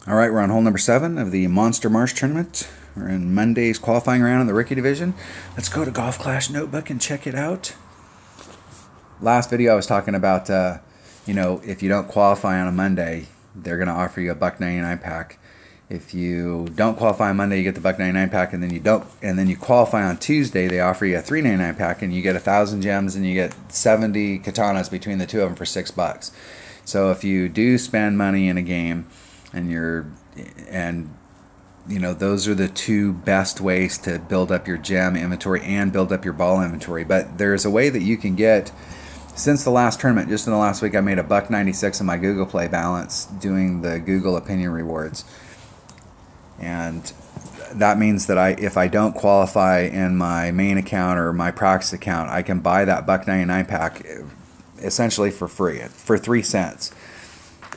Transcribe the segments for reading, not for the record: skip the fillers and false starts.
All right, we're on hole number 7 of the Monster Marsh tournament. We're in Monday's qualifying round in the rookie division. Let's go to Golf Clash Notebook and check it out. Last video I was talking about, if you don't qualify on a Monday, they're going to offer you a $1.99 pack. If you don't qualify on Monday, you get the $1.99 pack, and then you qualify on Tuesday, they offer you a $3.99 pack, and you get 1,000 gems, and you get 70 katanas between the two of them for $6. So if you do spend money in a game, those are the two best ways to build up your gem inventory and build up your ball inventory. But there's a way that you can get, since the last tournament, just in the last week, I made a $1.96 in my Google Play balance doing the Google Opinion Rewards. And that means that if I don't qualify in my main account or my practice account, I can buy that $1.99 pack essentially for free, for 3 cents,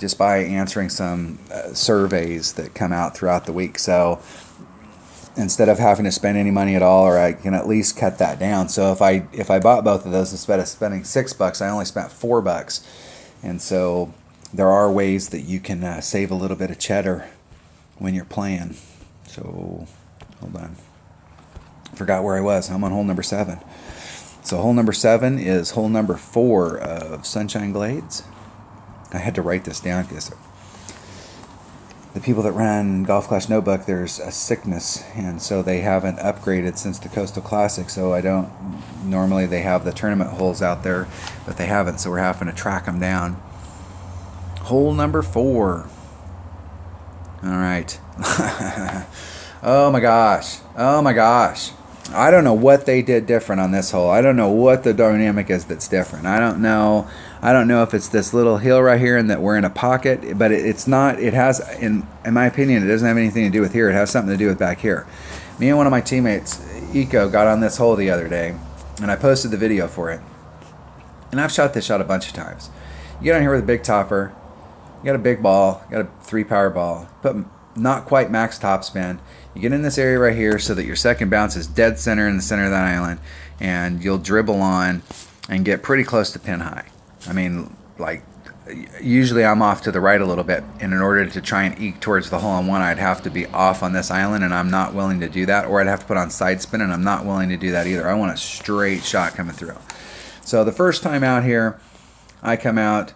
just by answering some surveys that come out throughout the week. So instead of having to spend any money at all, or I can at least cut that down. So if I bought both of those, instead of spending $6, I only spent $4. And so there are ways that you can save a little bit of cheddar when you're playing. So hold on, forgot where I was. I'm on hole number 7. So hole number 7 is hole number 4 of Sunshine Glades. I had to write this down because the people that run Golf Clash Notebook, there's a sickness, and so they haven't upgraded since the Coastal Classic. So normally they have the tournament holes out there, but they haven't, so we're having to track them down. Hole number 4. All right. Oh my gosh. I don't know what they did different on this hole. I don't know what the dynamic is that's different. I don't know if it's this little hill right here and that we're in a pocket, but it's not. It has, in my opinion, it doesn't have anything to do with here. It has something to do with back here. Me and one of my teammates, Eco, got on this hole the other day, and I posted the video for it. And I've shot this shot a bunch of times. You get on here with a big topper, you got a big ball, you got a 3-power ball, but not quite max top spin. You get in this area right here so that your second bounce is dead center in the center of that island, and you'll dribble on and get pretty close to pin high. I mean, like, usually I'm off to the right a little bit, and in order to try and eke towards the hole-in-one, I'd have to be off on this island, and I'm not willing to do that, or I'd have to put on side spin, and I'm not willing to do that either. I want a straight shot coming through. So the first time out here, I come out,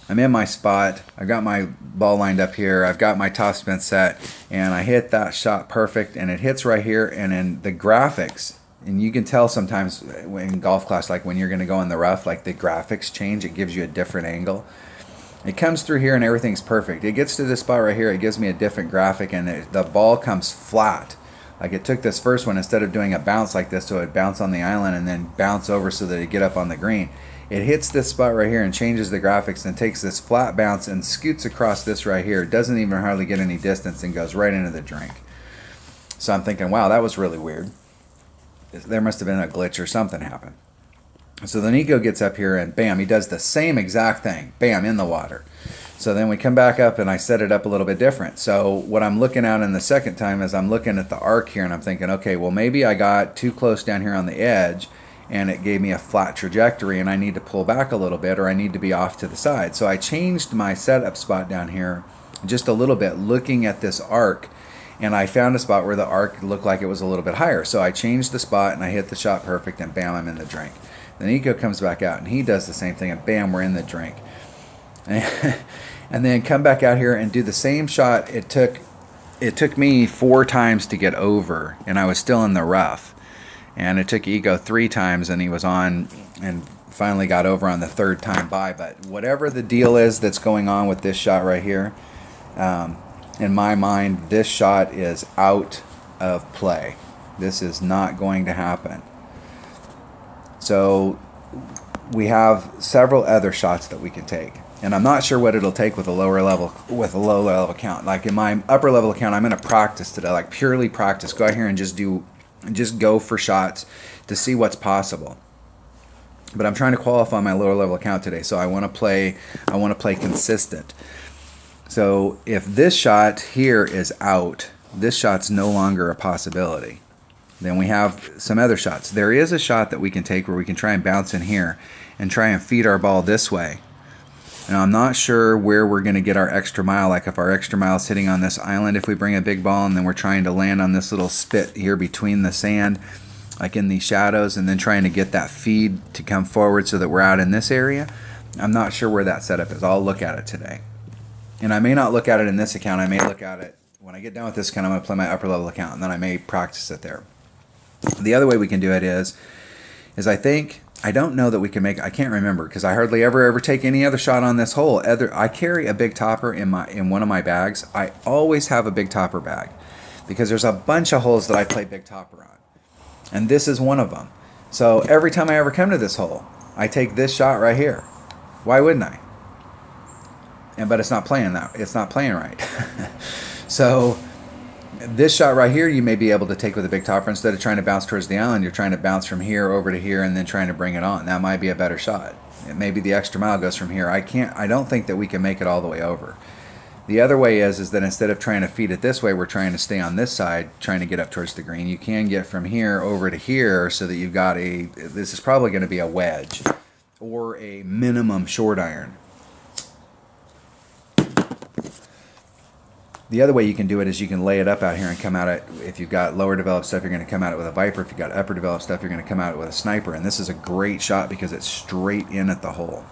I'm in my spot, I've got my ball lined up here, I've got my top spin set, and I hit that shot perfect, and it hits right here, and in the graphics, and you can tell sometimes in golf class, like when you're going to go in the rough, like the graphics change, it gives you a different angle. It comes through here and everything's perfect. It gets to this spot right here, it gives me a different graphic, and the ball comes flat. Like it took this first one, instead of doing a bounce like this, so it would bounce on the island and then bounce over so that it get up on the green. It hits this spot right here and changes the graphics and takes this flat bounce and scoots across this right here. It doesn't even hardly get any distance and goes right into the drink. So I'm thinking, wow, that was really weird. There must have been a glitch or something happened. So then Nico gets up here and bam, he does the same exact thing. Bam, in the water. So then we come back up and I set it up a little bit different. So what I'm looking at in the second time is I'm looking at the arc here and I'm thinking, okay, well maybe I got too close down here on the edge and it gave me a flat trajectory and I need to pull back a little bit, or I need to be off to the side. So I changed my setup spot down here just a little bit, looking at this arc, and I found a spot where the arc looked like it was a little bit higher. So I changed the spot and I hit the shot perfect, and bam, I'm in the drink. Then Nico comes back out and he does the same thing, and bam, we're in the drink. And then come back out here and do the same shot. It took me 4 times to get over, and I was still in the rough. And it took Ego 3 times, and he was on and finally got over on the 3rd time by. But whatever the deal is that's going on with this shot right here, in my mind, this shot is out of play. This is not going to happen. So we have several other shots that we can take, and I'm not sure what it'll take with a low level account. Like in my upper level account, I'm going to practice today, like purely practice. Go out here and just go for shots to see what's possible. But I'm trying to qualify my lower level account today, so I want to play consistent. So if this shot here is out, this shot's no longer a possibility. Then we have some other shots. There is a shot that we can take where we can try and bounce in here and try and feed our ball this way. Now, I'm not sure where we're going to get our extra mile, like if our extra mile is sitting on this island, if we bring a big ball and then we're trying to land on this little spit here between the sand, like in these shadows, and then trying to get that feed to come forward so that we're out in this area. I'm not sure where that setup is. I'll look at it today. And I may not look at it in this account. I may look at it when I get done with this account. I'm going to play my upper level account, and then I may practice it there. The other way we can do it is I don't know that we can make, I can't remember because I hardly ever take any other shot on this hole. I carry a big topper in one of my bags. I always have a big topper bag because there's a bunch of holes that I play big topper on. And this is one of them. So every time I ever come to this hole, I take this shot right here. Why wouldn't I? But it's not playing right. So this shot right here, you may be able to take with a big topper. Instead of trying to bounce towards the island, you're trying to bounce from here over to here and then trying to bring it on. That might be a better shot. Maybe the extra mile goes from here. I don't think that we can make it all the way over. The other way is that instead of trying to feed it this way, we're trying to stay on this side, trying to get up towards the green. You can get from here over to here so that you've got this is probably going to be a wedge or a minimum short iron. The other way you can do it is you can lay it up out here and come at it. If you've got lower developed stuff, you're going to come at it with a Viper. If you've got upper developed stuff, you're going to come at it with a Sniper. And this is a great shot because it's straight in at the hole.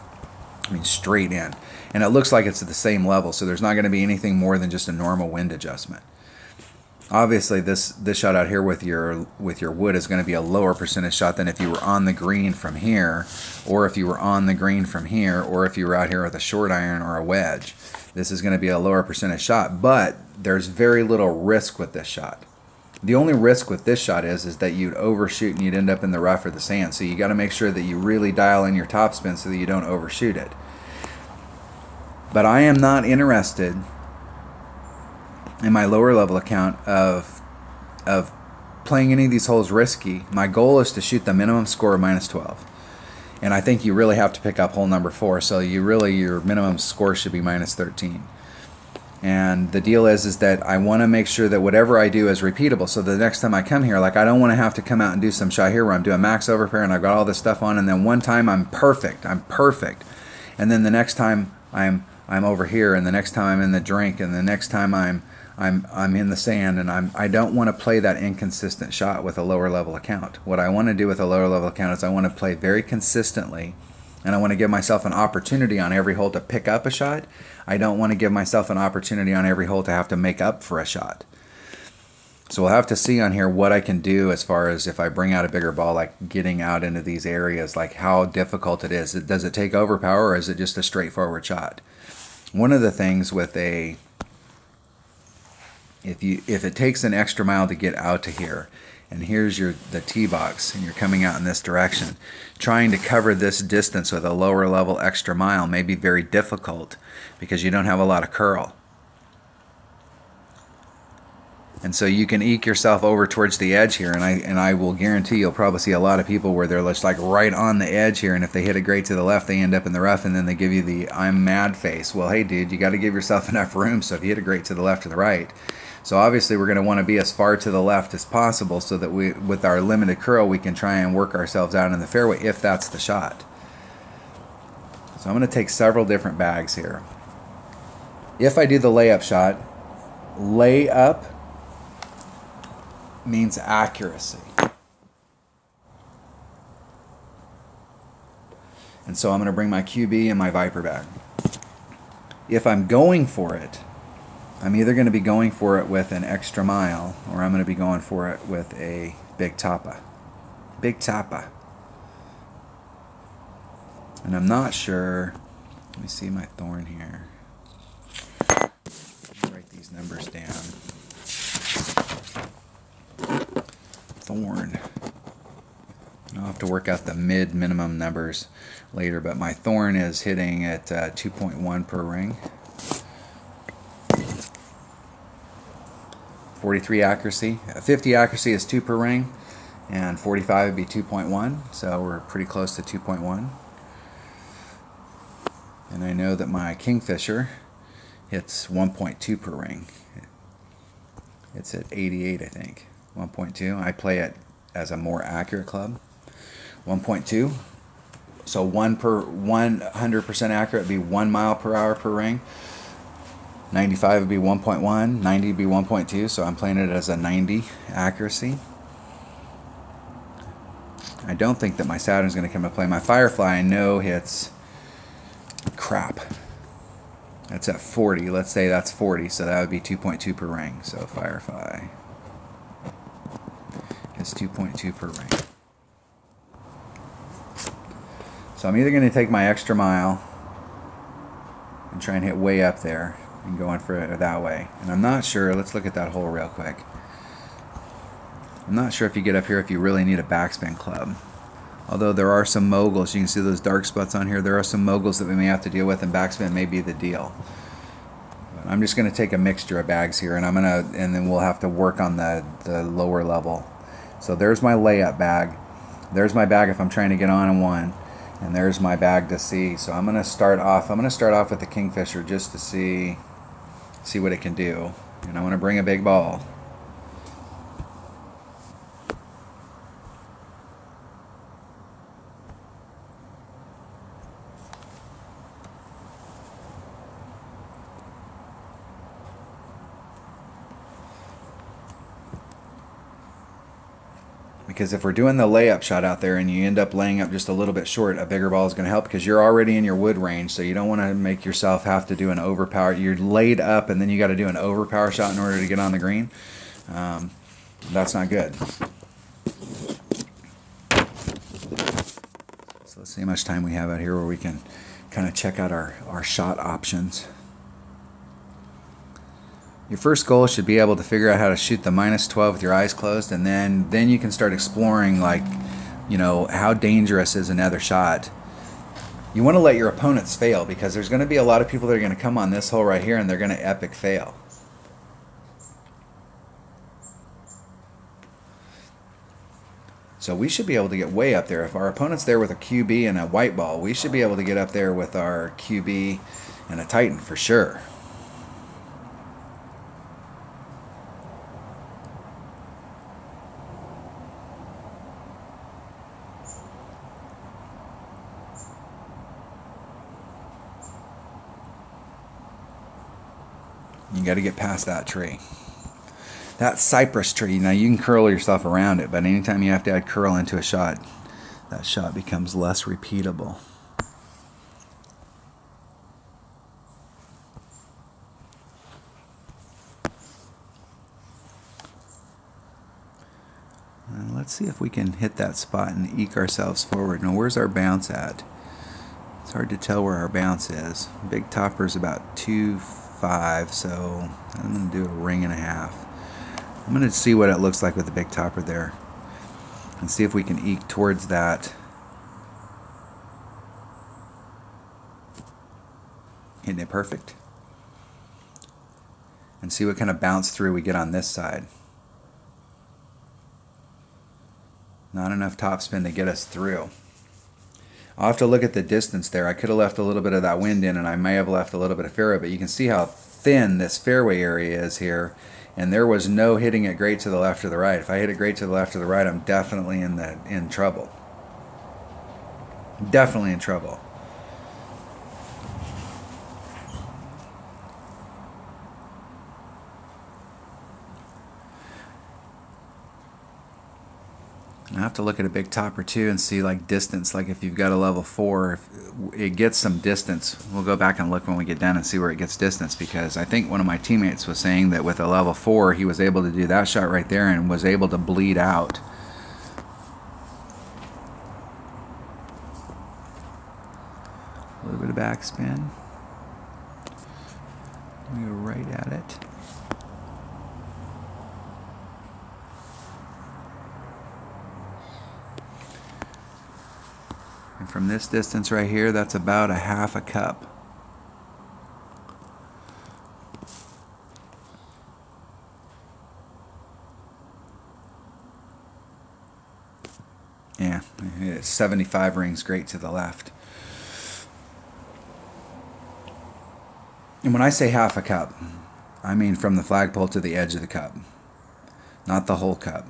I mean, straight in. And it looks like it's at the same level, so there's not going to be anything more than just a normal wind adjustment. Obviously, this shot out here with your wood is going to be a lower percentage shot than if you were on the green from here, or if you were on the green from here, or if you were out here with a short iron or a wedge. This is going to be a lower percentage shot, but there's very little risk with this shot. The only risk with this shot is that you'd overshoot and you'd end up in the rough or the sand. So you got to make sure that you really dial in your topspin so that you don't overshoot it. But I am not interested in my lower level account of playing any of these holes risky. My goal is to shoot the minimum score of -12. And I think you really have to pick up hole number 4. So your minimum score should be -13. And the deal is that I want to make sure that whatever I do is repeatable. So the next time I come here, like I don't want to have to come out and do some shot here where I'm doing max overpair and I've got all this stuff on, and then one time I'm perfect, and then the next time I'm over here, and the next time I'm in the drink, and the next time I'm in the sand, and I don't want to play that inconsistent shot with a lower level account. What I want to do with a lower level account is I want to play very consistently, and I want to give myself an opportunity on every hole to pick up a shot. I don't want to give myself an opportunity on every hole to have to make up for a shot. So we'll have to see on here what I can do as far as if I bring out a bigger ball, like getting out into these areas, like how difficult it is. Does it take overpower, or is it just a straightforward shot? One of the things with if it takes an extra mile to get out to here, and here's the tee box, and you're coming out in this direction, trying to cover this distance with a lower level extra mile may be very difficult because you don't have a lot of curl. And so you can eke yourself over towards the edge here, and I will guarantee you'll probably see a lot of people where they're just like right on the edge here, and if they hit it great to the left, they end up in the rough, and then they give you the I'm mad face. Well, hey dude, you got to give yourself enough room, so if you hit it great to the left or the right. So obviously we're going to want to be as far to the left as possible so that with our limited curl, we can try and work ourselves out in the fairway if that's the shot. So I'm going to take several different bags here. If I do the layup shot, layup means accuracy. And so I'm going to bring my QB and my Viper bag. If I'm going for it, I'm either going to be going for it with an extra mile, or I'm going to be going for it with a big tapa. Big tapa. And I'm not sure. Let me see my thorn here. Let me write these numbers down. Thorn. I'll have to work out the minimum numbers later, but my thorn is hitting at 2.1 per ring. 43 accuracy. 50 accuracy is 2 per ring, and 45 would be 2.1, so we're pretty close to 2.1. And I know that my Kingfisher hits 1.2 per ring. It's at 88, I think. 1.2. I play it as a more accurate club. 1.2. So 100% accurate would be 1 mile per hour per ring. 95 would be 1.1, 90 would be 1.2, so I'm playing it as a 90 accuracy. I don't think that my Saturn's going to come into play. My Firefly I know hits crap. That's at 40. Let's say that's 40, so that would be 2.2 per ring. So Firefly is 2.2 per ring. So I'm either going to take my extra mile and try and hit way up there and going for it that way. And I'm not sure. Let's look at that hole real quick. I'm not sure if you get up here if you really need a backspin club. Although there are some moguls. You can see those dark spots on here. There are some moguls that we may have to deal with, and backspin may be the deal. But I'm just going to take a mixture of bags here, and then we'll have to work on the lower level. So there's my layup bag. There's my bag if I'm trying to get on in one. And there's my bag to see. So I'm going to start off with the Kingfisher just to see what it can do. And I want to bring a big ball. Because if we're doing the layup shot out there and you end up laying up just a little bit short, a bigger ball is going to help because you're already in your wood range, so you don't want to make yourself have to do an overpower. You're laid up and then you got to do an overpower shot in order to get on the green. That's not good. So let's see how much time we have out here where we can kind of check out our shot options. Your first goal should be able to figure out how to shoot the -12 with your eyes closed, and then you can start exploring, like, you know, how dangerous is another shot. You want to let your opponents fail because there's going to be a lot of people that are going to come on this hole right here and they're going to epic fail. So we should be able to get way up there. If our opponent's there with a QB and a white ball, we should be able to get up there with our QB and a Titan for sure. You got to get past that tree. That cypress tree, now you can curl yourself around it, but anytime you have to add curl into a shot, that shot becomes less repeatable. And let's see if we can hit that spot and eke ourselves forward. Now, where's our bounce at? It's hard to tell where our bounce is. Big topper's about 2.5, so I'm going to do a ring and a half. I'm going to see what it looks like with the big topper there and see if we can eke towards that. Hitting it perfect. And see what kind of bounce through we get on this side. Not enough topspin to get us through. I'll have to look at the distance there. I could have left a little bit of that wind in, and I may have left a little bit of fairway, but you can see how thin this fairway area is here. And there was no hitting it great to the left or the right. If I hit it great to the left or the right, I'm definitely in trouble. Definitely in trouble. I have to look at a big topper too and see like distance. Like if you've got a level 4, if it gets some distance. We'll go back and look when we get done and see where it gets distance, because I think one of my teammates was saying that with a level 4 he was able to do that shot right there and was able to bleed out. A little bit of backspin. We go right at it. And from this distance right here, that's about a half a cup. Yeah, 75 rings great to the left. And when I say half a cup, I mean from the flagpole to the edge of the cup, not the whole cup.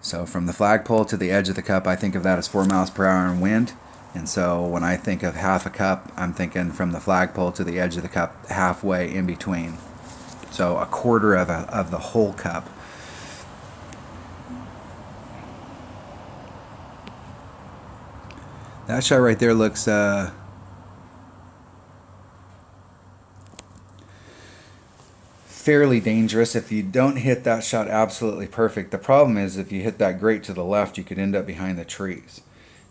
So from the flagpole to the edge of the cup, I think of that as 4 miles per hour in wind. And so when I think of half a cup, I'm thinking from the flagpole to the edge of the cup, halfway in between. So a quarter of the whole cup. That shot right there looks fairly dangerous if you don't hit that shot absolutely perfect. The problem is if you hit that great to the left, you could end up behind the trees.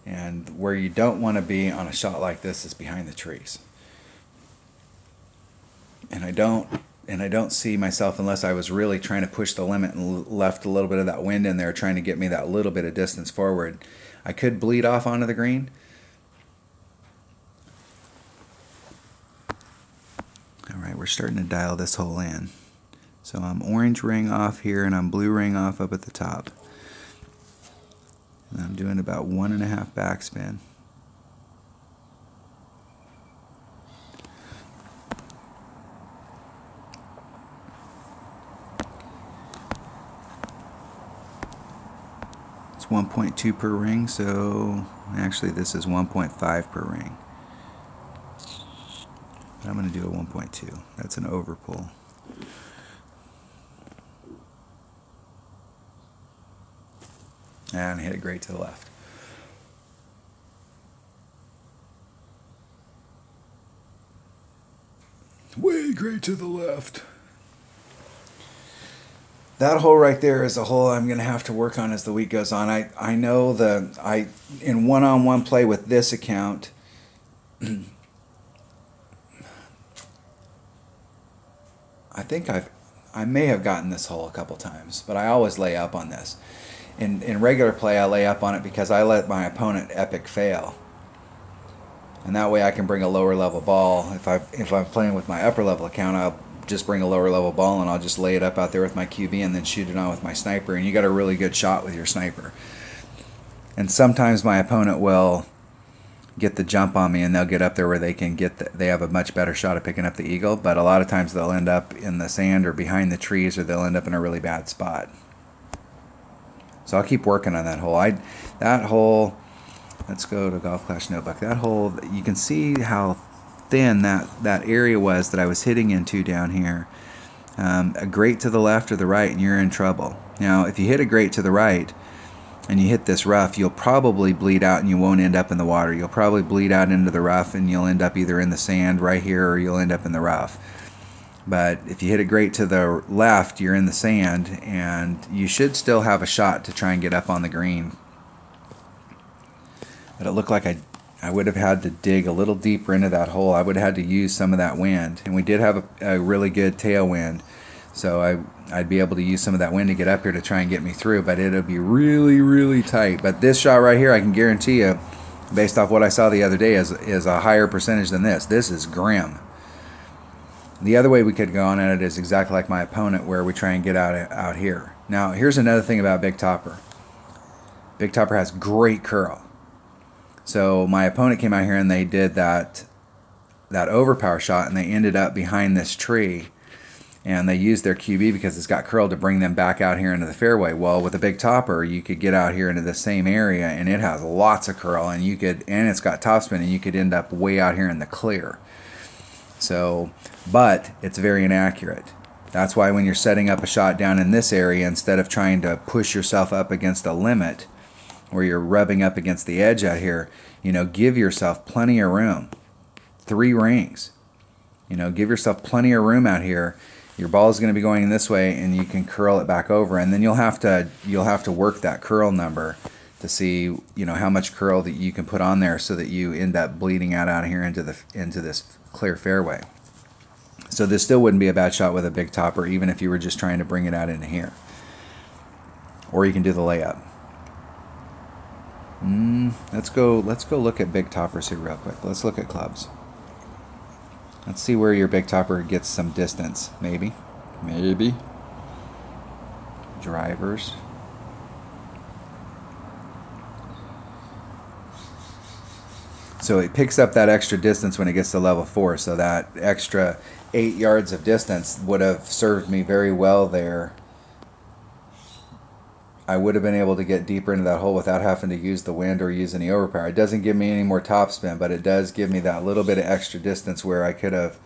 And where you don't want to be on a shot like this is behind the trees. And I don't see myself, unless I was really trying to push the limit and left a little bit of that wind in there trying to get me that little bit of distance forward. I could bleed off onto the green. All right, we're starting to dial this hole in. So I'm orange ring off here and I'm blue ring off up at the top. And I'm doing about 1.5 backspin. It's 1.2 per ring, so actually this is 1.5 per ring. But I'm going to do a 1.2. That's an overpull. And hit it great to the left. Way great to the left. That hole right there is a hole I'm going to have to work on as the week goes on. I know in one-on-one play with this account, I think I may have gotten this hole a couple times, but I always lay up on this. In regular play, I lay up on it because I let my opponent epic fail, and that way I can bring a lower level ball. If I'm playing with my upper level account, I'll just bring a lower level ball and I'll just lay it up out there with my QB and then shoot it on with my sniper, and you got a really good shot with your sniper. And sometimes my opponent will get the jump on me and they'll get up there where they can they have a much better shot of picking up the eagle, but a lot of times they'll end up in the sand or behind the trees, or they'll end up in a really bad spot. So I'll keep working on that hole. That hole, let's go to Golf Clash Notebook. That hole, you can see how thin that area was that I was hitting into down here. A great to the left or the right and you're in trouble. Now if you hit a great to the right and you hit this rough, you'll probably bleed out and you won't end up in the water. You'll probably bleed out into the rough and you'll end up either in the sand right here or you'll end up in the rough. But if you hit it great to the left, you're in the sand, and you should still have a shot to try and get up on the green. But it looked like I would have had to dig a little deeper into that hole. I would have had to use some of that wind. And we did have a really good tailwind, so I'd be able to use some of that wind to get up here to try and get me through, but it'll be really, really tight. But this shot right here, I can guarantee you, based off what I saw the other day, is a higher percentage than this. This is grim. The other way we could go on at it is exactly like my opponent, where we try and get out here. Now, here's another thing about Big Topper. Big Topper has great curl. So my opponent came out here and they did that overpower shot, and they ended up behind this tree, and they used their QB because it's got curl to bring them back out here into the fairway. Well, with a Big Topper, you could get out here into the same area, and it has lots of curl, and it's got topspin, and you could end up way out here in the clear. So, but it's very inaccurate. That's why when you're setting up a shot down in this area, instead of trying to push yourself up against a limit where you're rubbing up against the edge out here, give yourself plenty of room. 3 rings. Give yourself plenty of room out here. Your ball is going to be going this way, and you can curl it back over, and then you'll have to work that curl number to see how much curl that you can put on there so that you end up bleeding out here into this clear fairway. So this still wouldn't be a bad shot with a Big Topper, even if you were just trying to bring it out into here. Or you can do the layup. Let's go look at Big Toppers here real quick. Let's look at clubs. Let's see where your Big Topper gets some distance. Maybe. Drivers. So it picks up that extra distance when it gets to level 4. So that extra 8 yards of distance would have served me very well there I would have been able to get deeper into that hole without having to use the wind or use any overpower. It doesn't give me any more topspin, but it does give me that little bit of extra distance where I could have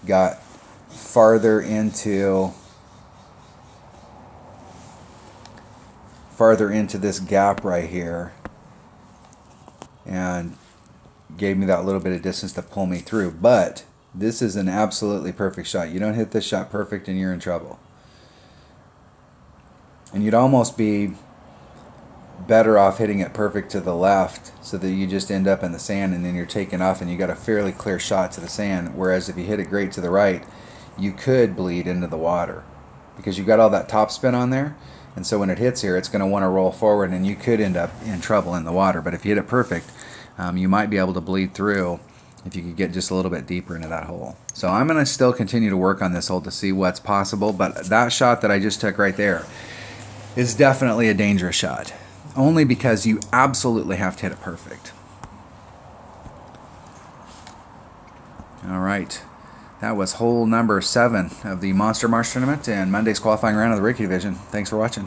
got farther into this gap right here and gave me that little bit of distance to pull me through. But this is an absolutely perfect shot. You don't hit this shot perfect and you're in trouble. And you'd almost be better off hitting it perfect to the left so that you just end up in the sand and then you're taking off and you got a fairly clear shot to the sand. Whereas if you hit it great to the right, you could bleed into the water because you got all that topspin on there. And so when it hits here, it's going to want to roll forward and you could end up in trouble in the water. But if you hit it perfect, you might be able to bleed through if you could get just a little bit deeper into that hole. So I'm going to still continue to work on this hole to see what's possible. But that shot that I just took right there is definitely a dangerous shot. Only because you absolutely have to hit it perfect. All right. That was hole number 7 of the Monster Marsh tournament and Monday's qualifying round of the Rookie Division. Thanks for watching.